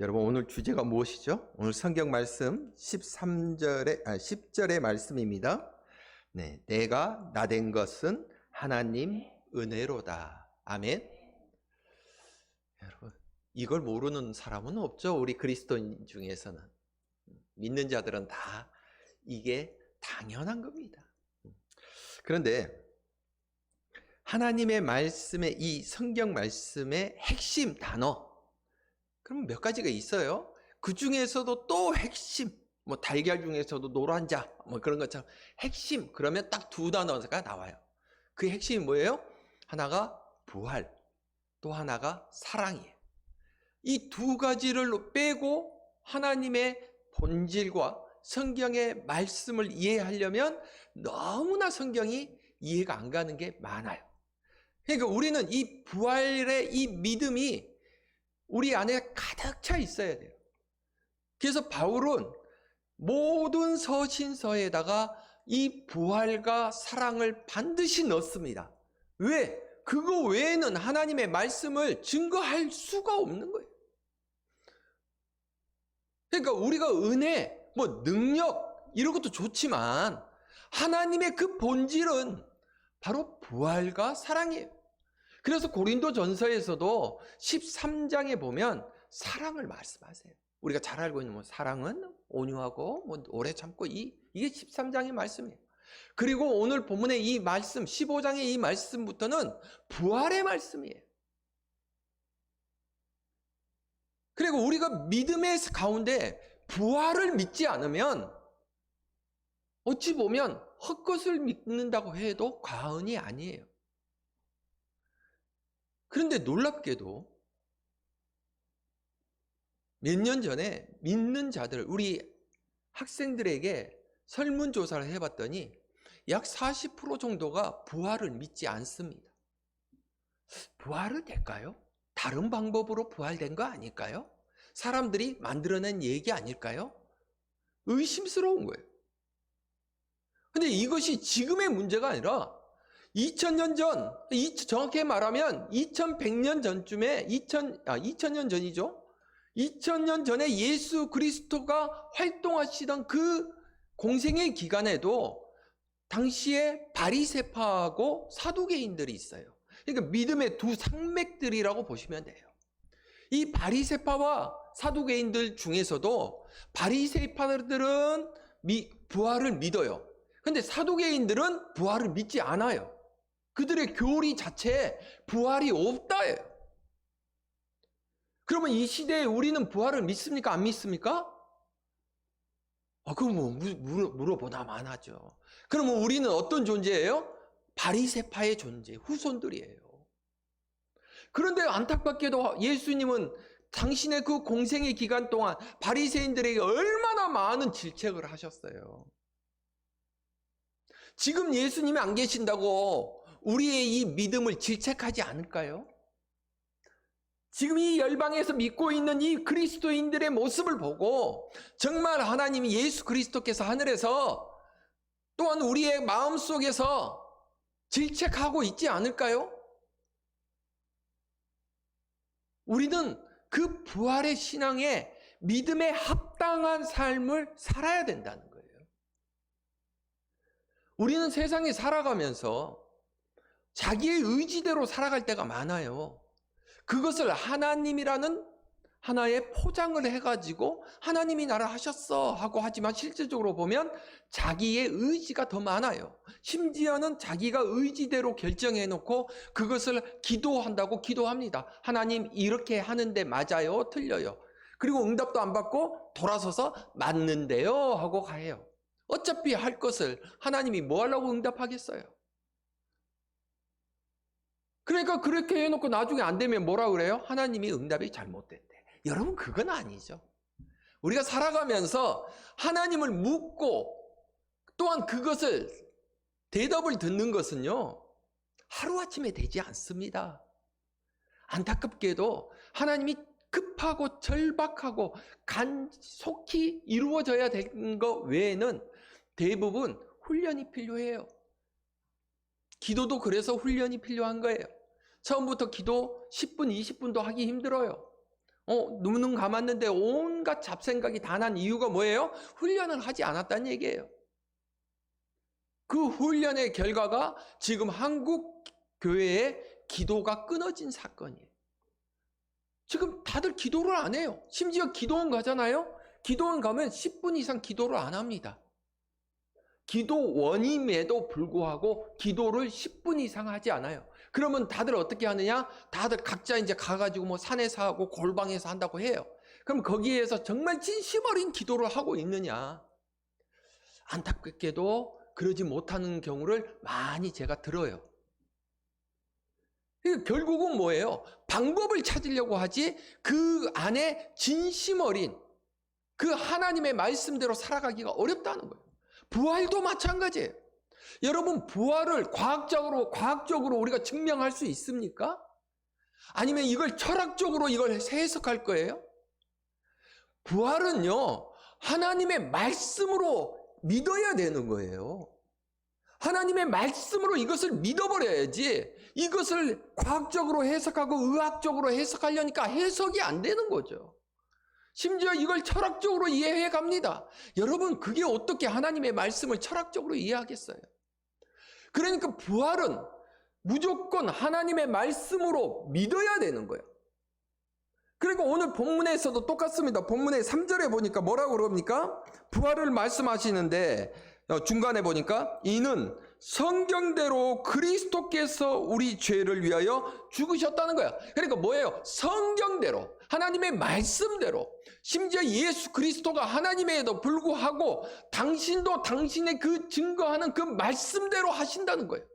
여러분, 오늘 주제가 무엇이죠? 오늘 성경 말씀 10절의 말씀입니다. 네, 내가 나된 것은 하나님 은혜로다. 아멘. 여러분, 이걸 모르는 사람은 없죠. 우리 그리스도인 중에서는. 믿는 자들은 다 이게 당연한 겁니다. 그런데 하나님의 말씀의, 이 성경 말씀의 핵심 단어, 그럼 몇 가지가 있어요. 그 중에서도 또 핵심, 뭐 달걀 중에서도 노란자, 뭐 그런 것처럼 핵심, 그러면 딱 두 단어가 나와요. 그 핵심이 뭐예요? 하나가 부활, 또 하나가 사랑이에요. 이 두 가지를 빼고 하나님의 본질과 성경의 말씀을 이해하려면 너무나 성경이 이해가 안 가는 게 많아요. 그러니까 우리는 이 부활의 이 믿음이 우리 안에 가득 차 있어야 돼요. 그래서 바울은 모든 서신서에다가 이 부활과 사랑을 반드시 넣습니다. 왜? 그거 외에는 하나님의 말씀을 증거할 수가 없는 거예요. 그러니까 우리가 은혜, 뭐 능력 이런 것도 좋지만 하나님의 그 본질은 바로 부활과 사랑이에요. 그래서 고린도전서에서도 13장에 보면 사랑을 말씀하세요. 우리가 잘 알고 있는 뭐 사랑은 온유하고 뭐 오래 참고 이게 13장의 말씀이에요. 그리고 오늘 본문의 이 말씀 15장의 이 말씀부터는 부활의 말씀이에요. 그리고 우리가 믿음의 가운데 부활을 믿지 않으면 어찌 보면 헛것을 믿는다고 해도 과언이 아니에요. 그런데 놀랍게도 몇 년 전에 믿는 자들, 우리 학생들에게 설문조사를 해봤더니 약 40% 정도가 부활을 믿지 않습니다. 부활은 될까요? 다른 방법으로 부활된 거 아닐까요? 사람들이 만들어낸 얘기 아닐까요? 의심스러운 거예요. 근데 이것이 지금의 문제가 아니라 2000년 전, 정확히 말하면 2100년 전쯤에, 2000년 전이죠. 2000년 전에 예수 그리스도가 활동하시던 그 공생의 기간에도 당시에 바리새파하고 사두개인들이 있어요. 그러니까 믿음의 두 산맥들이라고 보시면 돼요. 이 바리새파와 사두개인들 중에서도 바리새파들은 부활을 믿어요. 근데 사두개인들은 부활을 믿지 않아요. 그들의 교리 자체에 부활이 없다예요. 그러면 이 시대에 우리는 부활을 믿습니까? 안 믿습니까? 그럼 뭐 물어보다 많아죠. 그러면 우리는 어떤 존재예요? 바리새파의 존재, 후손들이에요. 그런데 안타깝게도 예수님은 당신의 그 공생의 기간 동안 바리새인들에게 얼마나 많은 질책을 하셨어요. 지금 예수님이 안 계신다고 우리의 이 믿음을 질책하지 않을까요? 지금 이 열방에서 믿고 있는 이 그리스도인들의 모습을 보고 정말 하나님이 예수 그리스도께서 하늘에서 또한 우리의 마음속에서 질책하고 있지 않을까요? 우리는 그 부활의 신앙에 믿음에 합당한 삶을 살아야 된다는 거예요. 우리는 세상에 살아가면서 자기의 의지대로 살아갈 때가 많아요. 그것을 하나님이라는 하나의 포장을 해가지고 하나님이 나를 하셨어 하고 하지만 실질적으로 보면 자기의 의지가 더 많아요. 심지어는 자기가 의지대로 결정해놓고 그것을 기도한다고 기도합니다. 하나님 이렇게 하는데 맞아요? 틀려요? 그리고 응답도 안 받고 돌아서서 맞는데요? 하고 가요. 어차피 할 것을 하나님이 뭐 하려고 응답하겠어요? 그러니까 그렇게 해놓고 나중에 안 되면 뭐라 그래요? 하나님이 응답이 잘못됐대. 여러분, 그건 아니죠. 우리가 살아가면서 하나님을 묻고 또한 그것을 대답을 듣는 것은요, 하루아침에 되지 않습니다. 안타깝게도 하나님이 급하고 절박하고 간속히 이루어져야 되는 것 외에는 대부분 훈련이 필요해요. 기도도 그래서 훈련이 필요한 거예요. 처음부터 기도 10분, 20분도 하기 힘들어요. 눈은 감았는데 온갖 잡생각이 다 난 이유가 뭐예요? 훈련을 하지 않았다는 얘기예요. 그 훈련의 결과가 지금 한국 교회의 기도가 끊어진 사건이에요. 지금 다들 기도를 안 해요. 심지어 기도원 가잖아요. 기도원 가면 10분 이상 기도를 안 합니다. 기도원임에도 불구하고 기도를 10분 이상 하지 않아요. 그러면 다들 어떻게 하느냐? 다들 각자 이제 가가지고 뭐 산에서 하고 골방에서 한다고 해요. 그럼 거기에서 정말 진심 어린 기도를 하고 있느냐? 안타깝게도 그러지 못하는 경우를 많이 제가 들어요. 결국은 뭐예요? 방법을 찾으려고 하지 그 안에 진심 어린 그 하나님의 말씀대로 살아가기가 어렵다는 거예요. 부활도 마찬가지예요. 여러분, 부활을 과학적으로 우리가 증명할 수 있습니까? 아니면 이걸 철학적으로 이걸 해석할 거예요? 부활은요, 하나님의 말씀으로 믿어야 되는 거예요. 하나님의 말씀으로 이것을 믿어버려야지 이것을 과학적으로 해석하고 의학적으로 해석하려니까 해석이 안 되는 거죠. 심지어 이걸 철학적으로 이해해 갑니다. 여러분, 그게 어떻게 하나님의 말씀을 철학적으로 이해하겠어요? 그러니까 부활은 무조건 하나님의 말씀으로 믿어야 되는 거예요. 그리고 오늘 본문에서도 똑같습니다. 본문의 3절에 보니까 뭐라고 그럽니까? 부활을 말씀하시는데 중간에 보니까 이는 성경대로 그리스도께서 우리 죄를 위하여 죽으셨다는 거야. 그러니까 뭐예요? 성경대로, 하나님의 말씀대로, 심지어 예수 그리스도가 하나님에도 불구하고 당신도 당신의 그 증거하는 그 말씀대로 하신다는 거예요.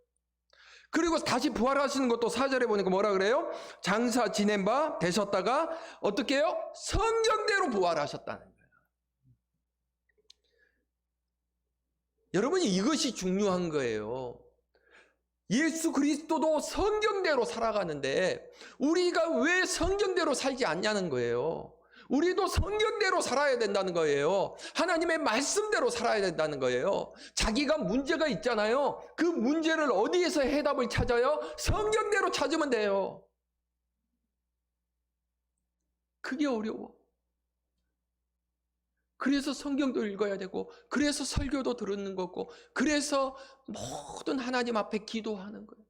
그리고 다시 부활하시는 것도 4절에 보니까 뭐라 그래요? 장사 지낸 바 되셨다가 어떻게 해요? 성경대로 부활하셨다는 거예요. 여러분이 이것이 중요한 거예요. 예수 그리스도도 성경대로 살아가는데 우리가 왜 성경대로 살지 않냐는 거예요. 우리도 성경대로 살아야 된다는 거예요. 하나님의 말씀대로 살아야 된다는 거예요. 자기가 문제가 있잖아요. 그 문제를 어디에서 해답을 찾아요? 성경대로 찾으면 돼요. 그게 어려워. 그래서 성경도 읽어야 되고, 그래서 설교도 들었는 거고, 그래서 모든 하나님 앞에 기도하는 거예요.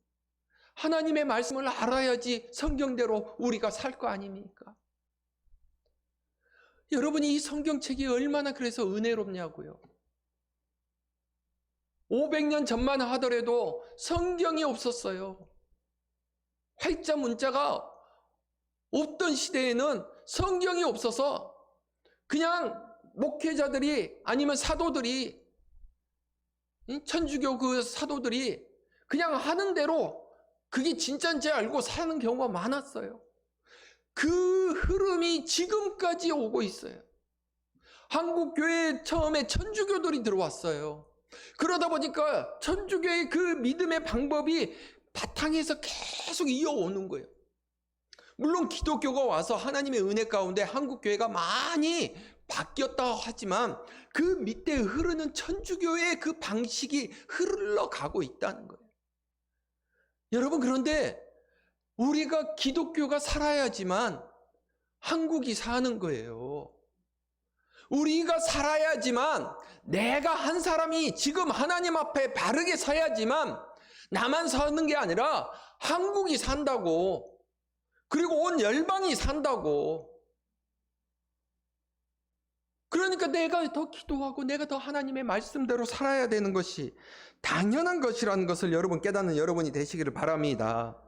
하나님의 말씀을 알아야지 성경대로 우리가 살 거 아닙니까? 여러분이 이 성경책이 얼마나 그래서 은혜롭냐고요. 500년 전만 하더라도 성경이 없었어요. 활자 문자가 없던 시대에는 성경이 없어서 그냥 목회자들이 아니면 사도들이, 천주교 그 사도들이 그냥 하는 대로 그게 진짜인지 알고 사는 경우가 많았어요. 그 흐름이 지금까지 오고 있어요. 한국 교회에 처음에 천주교들이 들어왔어요. 그러다 보니까 천주교의 그 믿음의 방법이 바탕에서 계속 이어오는 거예요. 물론 기독교가 와서 하나님의 은혜 가운데 한국 교회가 많이 바뀌었다 하지만 그 밑에 흐르는 천주교의 그 방식이 흘러가고 있다는 거예요. 여러분, 그런데 우리가 기독교가 살아야지만 한국이 사는 거예요. 우리가 살아야지만, 내가 한 사람이 지금 하나님 앞에 바르게 서야지만 나만 사는 게 아니라 한국이 산다고, 그리고 온 열방이 산다고. 그러니까 내가 더 기도하고 내가 더 하나님의 말씀대로 살아야 되는 것이 당연한 것이라는 것을 여러분 깨닫는 여러분이 되시기를 바랍니다.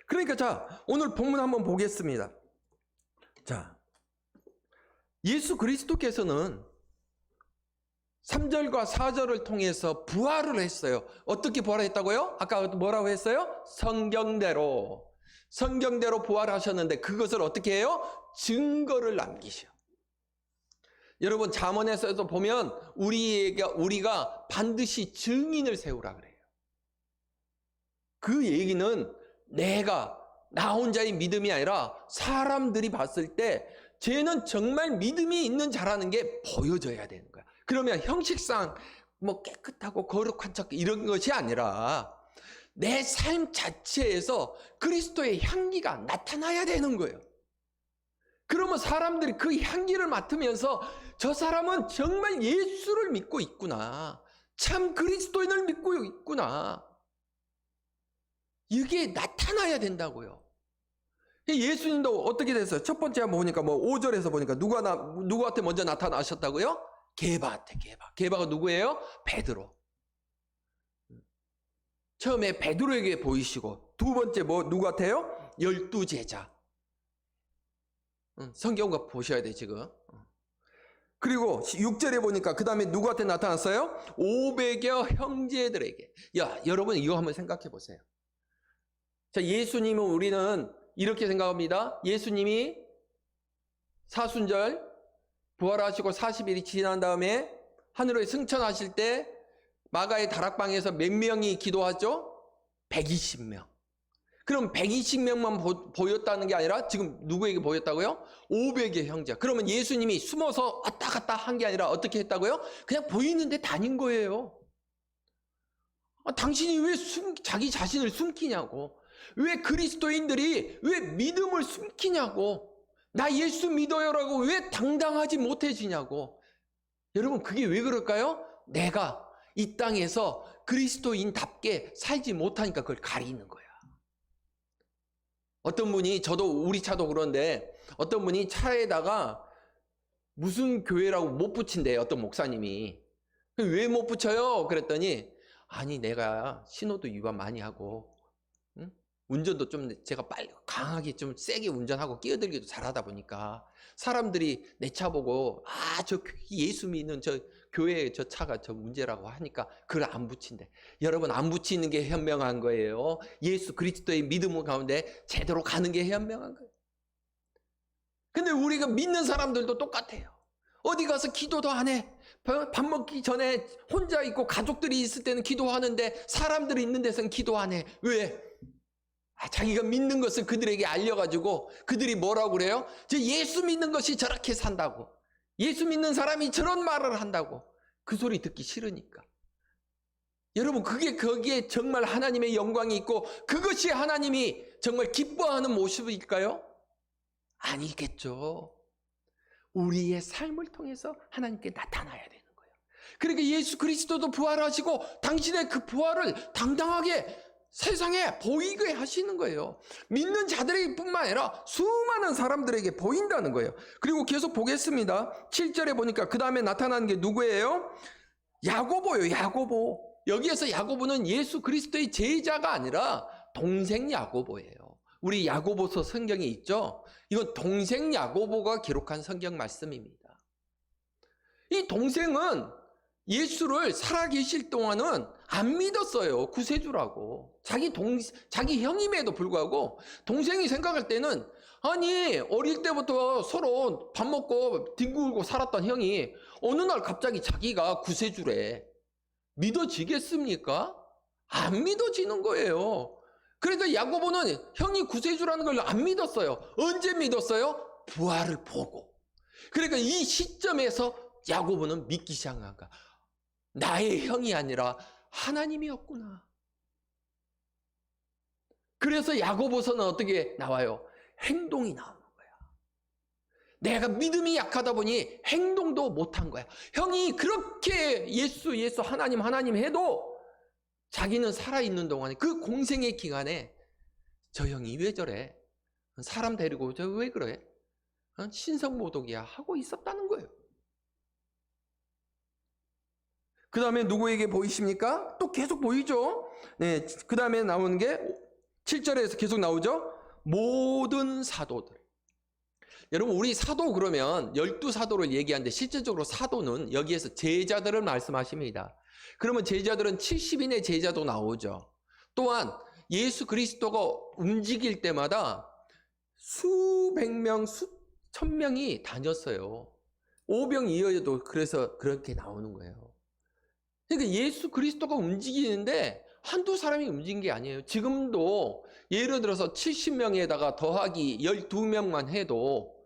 그러니까 자, 오늘 본문 한번 보겠습니다. 자, 예수 그리스도께서는 3절과 4절을 통해서 부활을 했어요. 어떻게 부활했다고요? 아까 뭐라고 했어요? 성경대로 부활하셨는데 그것을 어떻게 해요? 증거를 남기셔. 여러분, 잠언에서도 보면 우리가 반드시 증인을 세우라 그래요. 그 얘기는 나 혼자의 믿음이 아니라 사람들이 봤을 때 쟤는 정말 믿음이 있는 자라는 게 보여져야 되는 거야. 그러면 형식상 뭐 깨끗하고 거룩한 척 이런 것이 아니라 내 삶 자체에서 그리스도의 향기가 나타나야 되는 거예요. 그러면 사람들이 그 향기를 맡으면서 저 사람은 정말 예수를 믿고 있구나. 참 그리스도인을 믿고 있구나. 이게 나타나야 된다고요. 예수님도 어떻게 됐어요? 첫 번째 한번 보니까 5절에서 보니까 누구한테 먼저 나타나셨다고요? 게바한테. 게바가 누구예요? 베드로. 처음에 베드로에게 보이시고, 두 번째 누구한테요? 12제자. 성경과 보셔야 돼 지금. 그리고 6절에 보니까 그 다음에 누구한테 나타났어요? 500여 형제들에게. 여러분 이거 한번 생각해 보세요. 자, 예수님은 우리는 이렇게 생각합니다. 예수님이 사순절 부활하시고 40일이 지난 다음에 하늘에 승천하실 때 마가의 다락방에서 몇 명이 기도하죠? 120명. 그럼 120명만 보였다는 게 아니라 지금 누구에게 보였다고요? 500의 형제. 그러면 예수님이 숨어서 왔다 갔다 한 게 아니라 어떻게 했다고요? 그냥 보이는데 다닌 거예요. 당신이 왜 자기 자신을 숨기냐고. 왜 그리스도인들이 왜 믿음을 숨기냐고. 나 예수 믿어요라고 왜 당당하지 못해지냐고. 여러분 그게 왜 그럴까요? 내가 이 땅에서 그리스도인답게 살지 못하니까 그걸 가리는 거야. 어떤 분이, 우리 차도 그런데 어떤 분이 차에다가 무슨 교회라고 못 붙인대요. 어떤 목사님이. 왜 못 붙여요? 그랬더니 아니 내가 신호도 위반 많이 하고 운전도 좀 제가 강하게 좀 세게 운전하고 끼어들기도 잘하다 보니까 사람들이 내 차 보고 저 예수 믿는 저 교회 저 차가 저 문제라고 하니까 그걸 안 붙인대. 여러분 안 붙이는 게 현명한 거예요. 예수 그리스도의 믿음 가운데 제대로 가는 게 현명한 거예요. 근데 우리가 믿는 사람들도 똑같아요. 어디 가서 기도도 안 해. 밥 먹기 전에 혼자 있고 가족들이 있을 때는 기도하는데 사람들이 있는 데서는 기도 안 해. 왜? 자기가 믿는 것을 그들에게 알려가지고 그들이 뭐라고 그래요? 저 예수 믿는 것이 저렇게 산다고. 예수 믿는 사람이 저런 말을 한다고. 그 소리 듣기 싫으니까. 여러분 거기에 정말 하나님의 영광이 있고 그것이 하나님이 정말 기뻐하는 모습일까요? 아니겠죠. 우리의 삶을 통해서 하나님께 나타나야 되는 거예요. 그러니까 예수 그리스도도 부활하시고 당신의 그 부활을 당당하게 세상에 보이게 하시는 거예요. 믿는 자들에게 뿐만 아니라 수많은 사람들에게 보인다는 거예요. 그리고 계속 보겠습니다. 7절에 보니까 그 다음에 나타나는 게 누구예요? 야고보요. 야고보. 여기에서 야고보는 예수 그리스도의 제자가 아니라 동생 야고보예요. 우리 야고보서 성경에 있죠. 이건 동생 야고보가 기록한 성경 말씀입니다. 이 동생은 예수를 살아계실 동안은 안 믿었어요. 구세주라고. 자기 형임에도 불구하고 동생이 생각할 때는 아니 어릴 때부터 서로 밥 먹고 뒹굴고 살았던 형이 어느 날 갑자기 자기가 구세주래. 믿어지겠습니까? 안 믿어지는 거예요. 그러니까 야고보는 형이 구세주라는 걸 안 믿었어요. 언제 믿었어요? 부활을 보고. 그러니까 이 시점에서 야고보는 믿기 시작한 거야. 나의 형이 아니라 하나님이었구나. 그래서 야고보서는 어떻게 나와요? 행동이 나오는 거야. 내가 믿음이 약하다 보니 행동도 못한 거야. 형이 그렇게 예수 하나님 해도 자기는 살아있는 동안에 그 공생의 기간에 저 형이 왜 저래? 사람 데리고 저 왜 그래? 신성모독이야 하고 있었다는 거예요. 그 다음에 누구에게 보이십니까? 또 계속 보이죠? 네, 그 다음에 나오는 게 7절에서 계속 나오죠? 모든 사도들. 여러분 우리 사도 그러면 12사도를 얘기하는데 실제적으로 사도는 여기에서 제자들을 말씀하십니다. 그러면 제자들은 70인의 제자도 나오죠. 또한 예수 그리스도가 움직일 때마다 수백 명, 수천 명이 다녔어요. 오병 이어도 그래서 그렇게 나오는 거예요. 그러니까 예수 그리스도가 움직이는데 한두 사람이 움직인 게 아니에요. 지금도 예를 들어서 70명에다가 더하기 12명만 해도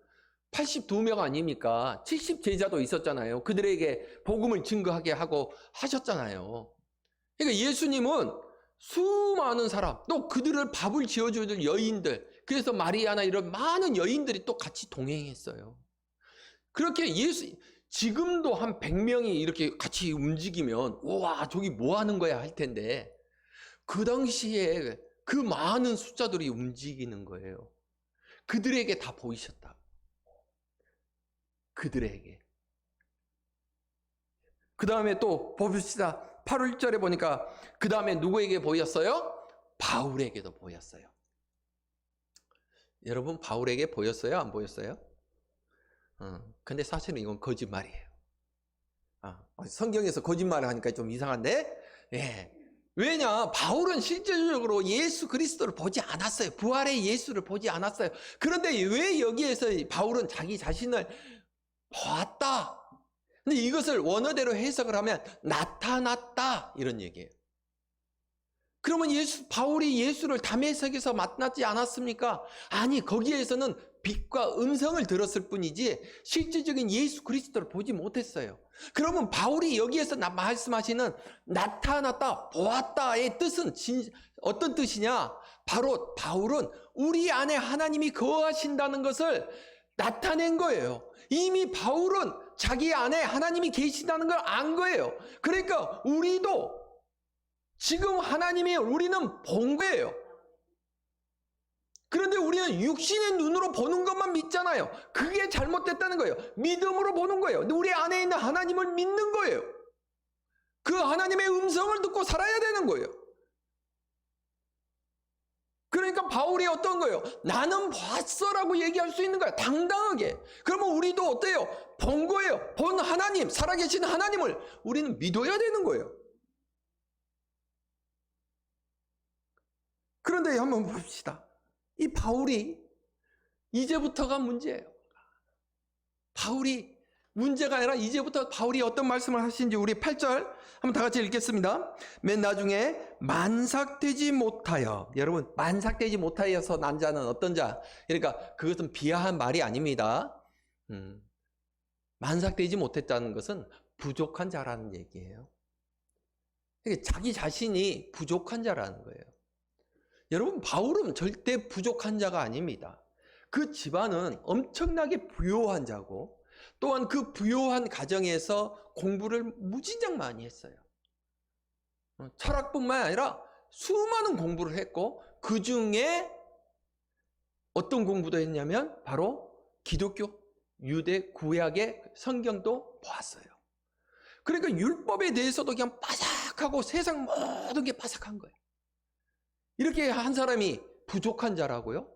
82명 아닙니까? 70제자도 있었잖아요. 그들에게 복음을 증거하게 하고 하셨잖아요. 그러니까 예수님은 수많은 사람, 또 그들을 밥을 지어주는 여인들, 그래서 마리아나 이런 많은 여인들이 또 같이 동행했어요. 그렇게 지금도 한 100명이 이렇게 같이 움직이면, 우와, 저기 뭐 하는 거야 할 텐데, 그 당시에 그 많은 숫자들이 움직이는 거예요. 그들에게 다 보이셨다. 그들에게. 그 다음에 또 봅시다. 8월 1절에 보니까 그 다음에 누구에게 보였어요? 바울에게도 보였어요. 여러분, 바울에게 보였어요? 안 보였어요? 근데 사실은 이건 거짓말이에요. 성경에서 거짓말을 하니까 좀 이상한데, 예. 왜냐? 바울은 실제적으로 예수 그리스도를 보지 않았어요. 부활의 예수를 보지 않았어요. 그런데 왜 여기에서 바울은 자기 자신을 보았다? 근데 이것을 원어대로 해석을 하면 나타났다 이런 얘기예요. 그러면 바울이 예수를 다메섹에서 만났지 않았습니까? 아니, 거기에서는 빛과 음성을 들었을 뿐이지 실질적인 예수 그리스도를 보지 못했어요. 그러면 바울이 여기에서 말씀하시는 나타났다, 보았다의 뜻은 어떤 뜻이냐? 바로 바울은 우리 안에 하나님이 거하신다는 것을 나타낸 거예요. 이미 바울은 자기 안에 하나님이 계신다는 걸 안 거예요. 그러니까 우리도 지금 하나님이 우리는 본 거예요. 그런데 우리는 육신의 눈으로 보는 것만 믿잖아요. 그게 잘못됐다는 거예요. 믿음으로 보는 거예요. 우리 안에 있는 하나님을 믿는 거예요. 그 하나님의 음성을 듣고 살아야 되는 거예요. 그러니까 바울이 어떤 거예요? 나는 봤어라고 얘기할 수 있는 거예요. 당당하게. 그러면 우리도 어때요? 본 거예요. 본 하나님, 살아계신 하나님을 우리는 믿어야 되는 거예요. 그런데 한번 봅시다. 이 바울이 이제부터가 문제예요. 바울이 문제가 아니라 이제부터 바울이 어떤 말씀을 하시는지 우리 8절 한번 다 같이 읽겠습니다. 맨 나중에 만삭되지 못하여, 여러분 만삭되지 못하여서 난 자는 어떤 자? 그러니까 그것은 비하한 말이 아닙니다. 만삭되지 못했다는 것은 부족한 자라는 얘기예요. 그러니까 자기 자신이 부족한 자라는 거예요. 여러분, 바울은 절대 부족한 자가 아닙니다. 그 집안은 엄청나게 부요한 자고, 또한 그 부요한 가정에서 공부를 무진장 많이 했어요. 철학뿐만 아니라 수많은 공부를 했고, 그 중에 어떤 공부도 했냐면 바로 기독교, 유대, 구약의 성경도 보았어요. 그러니까 율법에 대해서도 그냥 빠삭하고 세상 모든 게 빠삭한 거예요. 이렇게 한 사람이 부족한 자라고요?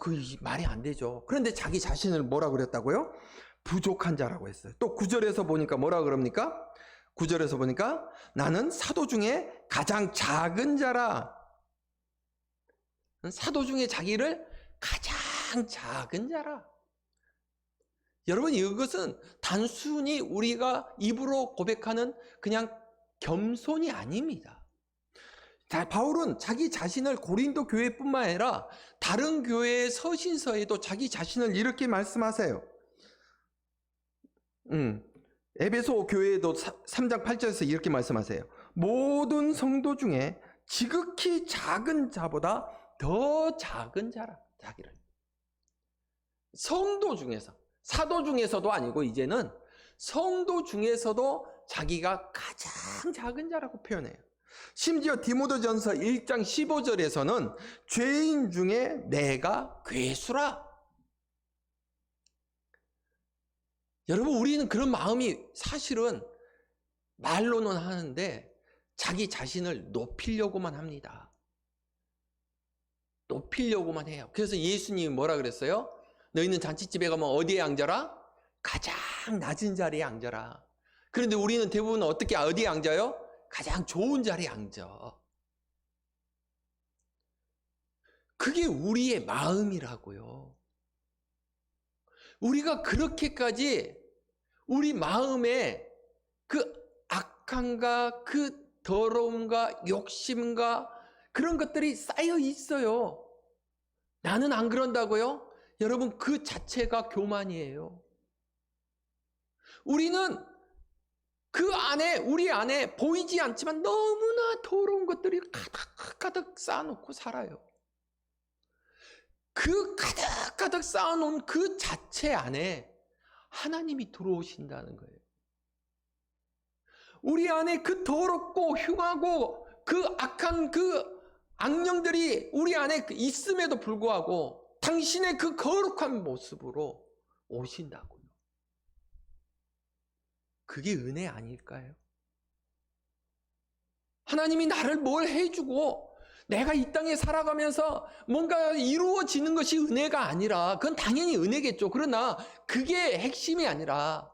그 말이 안 되죠. 그런데 자기 자신을 뭐라 그랬다고요? 부족한 자라고 했어요. 또 9절에서 보니까 뭐라 그럽니까? 9절에서 보니까 나는 사도 중에 가장 작은 자라. 사도 중에 자기를 가장 작은 자라. 여러분, 이것은 단순히 우리가 입으로 고백하는 그냥 겸손이 아닙니다. 바울은 자기 자신을 고린도 교회뿐만 아니라 다른 교회의 서신서에도 자기 자신을 이렇게 말씀하세요. 에베소 교회에도 3장 8절에서 이렇게 말씀하세요. 모든 성도 중에 지극히 작은 자보다 더 작은 자라, 자기를. 성도 중에서, 사도 중에서도 아니고 이제는 성도 중에서도 자기가 가장 작은 자라고 표현해요. 심지어 디모데전서 1장 15절에서는 죄인 중에 내가 괴수라. 여러분, 우리는 그런 마음이 사실은 말로는 하는데 자기 자신을 높이려고만 합니다. 높이려고만 해요. 그래서 예수님이 뭐라 그랬어요? 너희는 잔치집에 가면 어디에 앉아라? 가장 낮은 자리에 앉아라. 그런데 우리는 대부분 어디에 앉아요? 가장 좋은 자리에 앉아. 그게 우리의 마음이라고요. 우리가 그렇게까지 우리 마음에 그 악함과 그 더러움과 욕심과 그런 것들이 쌓여 있어요. 나는 안 그런다고요? 여러분, 그 자체가 교만이에요. 우리는 그 안에, 우리 안에 보이지 않지만 너무나 더러운 것들이 가득 쌓아놓고 살아요. 그 가득가득 쌓아놓은 그 자체 안에 하나님이 들어오신다는 거예요. 우리 안에 그 더럽고 흉하고 그 악한 그 악령들이 우리 안에 있음에도 불구하고 당신의 그 거룩한 모습으로 오신다고요. 그게 은혜 아닐까요? 하나님이 나를 뭘 해주고 내가 이 땅에 살아가면서 뭔가 이루어지는 것이 은혜가 아니라, 그건 당연히 은혜겠죠. 그러나 그게 핵심이 아니라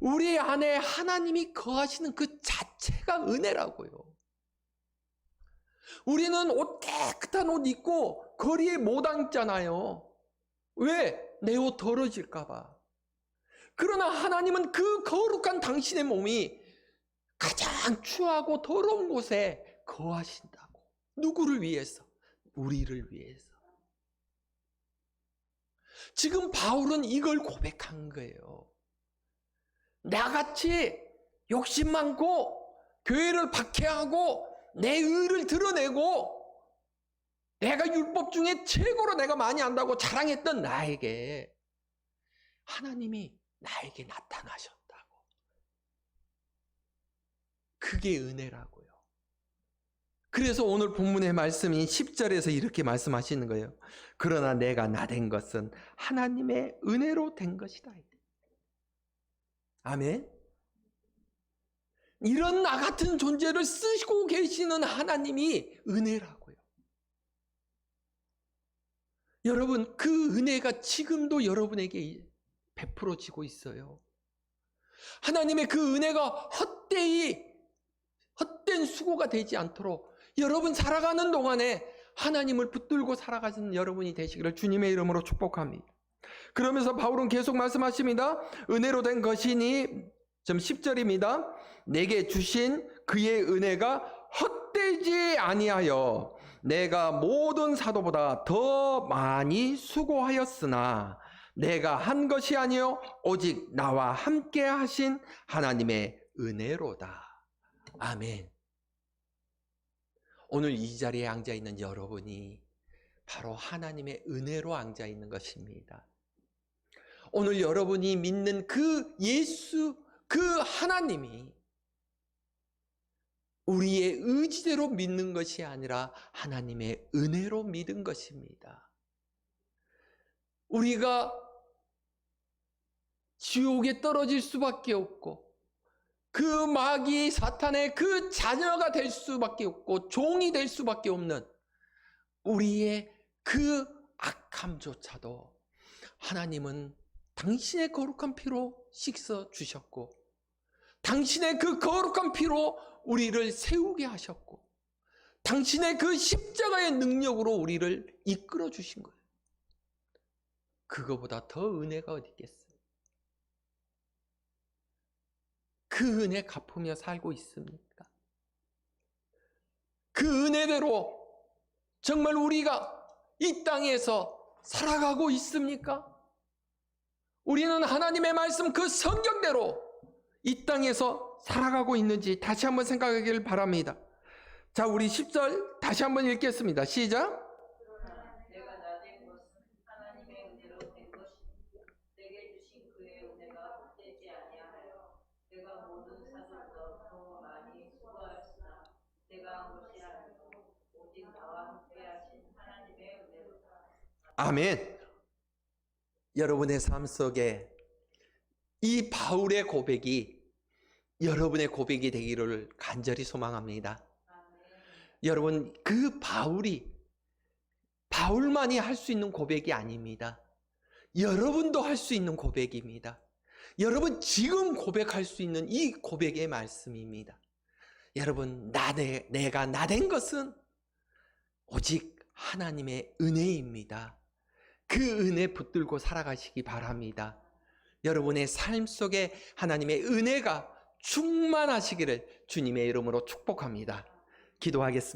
우리 안에 하나님이 거하시는 그 자체가 은혜라고요. 우리는 깨끗한 옷 입고 거리에 못 앉잖아요. 왜? 내 옷 더러질까 봐. 그러나 하나님은 그 거룩한 당신의 몸이 가장 추하고 더러운 곳에 거하신다고. 누구를 위해서? 우리를 위해서. 지금 바울은 이걸 고백한 거예요. 나같이 욕심 많고 교회를 박해하고 내 의를 드러내고 내가 율법 중에 최고로 내가 많이 안다고 자랑했던 나에게 하나님이 나에게 나타나셨다고. 그게 은혜라고요. 그래서 오늘 본문의 말씀이 10절에서 이렇게 말씀하시는 거예요. 그러나 내가 나된 것은 하나님의 은혜로 된 것이다. 아멘. 이런 나 같은 존재를 쓰시고 계시는 하나님이 은혜라고요. 여러분, 그 은혜가 지금도 여러분에게 베풀어지고 있어요. 하나님의 그 은혜가 헛된 수고가 되지 않도록 여러분 살아가는 동안에 하나님을 붙들고 살아가는 여러분이 되시기를 주님의 이름으로 축복합니다. 그러면서 바울은 계속 말씀하십니다. 은혜로 된 것이니, 좀 10절입니다. 내게 주신 그의 은혜가 헛되지 아니하여 내가 모든 사도보다 더 많이 수고하였으나 내가 한 것이 아니요 오직 나와 함께 하신 하나님의 은혜로다. 아멘. 오늘 이 자리에 앉아있는 여러분이 바로 하나님의 은혜로 앉아있는 것입니다. 오늘 여러분이 믿는 그 예수, 그 하나님이 우리의 의지대로 믿는 것이 아니라 하나님의 은혜로 믿은 것입니다. 우리가 지옥에 떨어질 수밖에 없고 그 마귀 사탄의 그 자녀가 될 수밖에 없고 종이 될 수밖에 없는 우리의 그 악함조차도 하나님은 당신의 거룩한 피로 씻어 주셨고 당신의 그 거룩한 피로 우리를 세우게 하셨고 당신의 그 십자가의 능력으로 우리를 이끌어 주신 거예요. 그거보다 더 은혜가 어디 있겠어요? 그 은혜 갚으며 살고 있습니까? 그 은혜대로 정말 우리가 이 땅에서 살아가고 있습니까? 우리는 하나님의 말씀 그 성경대로 이 땅에서 살아가고 있는지 다시 한번 생각하기를 바랍니다. 자, 우리 10절 다시 한번 읽겠습니다. 시작. 내가 나된 것은 하나님의 은혜로 된 것이니 내게 주신 그의 은혜가 헛되지 아니하여 내가 모든 사도보다 더 많이 수고하였으나 내가 한 것이 아니고 오직 나와 함께 하신 하나님의 은혜로다. 아멘. 여러분의 삶 속에 이 바울의 고백이 여러분의 고백이 되기를 간절히 소망합니다. 여러분, 그 바울만이 할 수 있는 고백이 아닙니다. 여러분도 할 수 있는 고백입니다. 여러분 지금 고백할 수 있는 이 고백의 말씀입니다. 여러분, 내가 나된 것은 오직 하나님의 은혜입니다. 그 은혜 붙들고 살아가시기 바랍니다. 여러분의 삶 속에 하나님의 은혜가 충만하시기를 주님의 이름으로 축복합니다. 기도하겠습니다.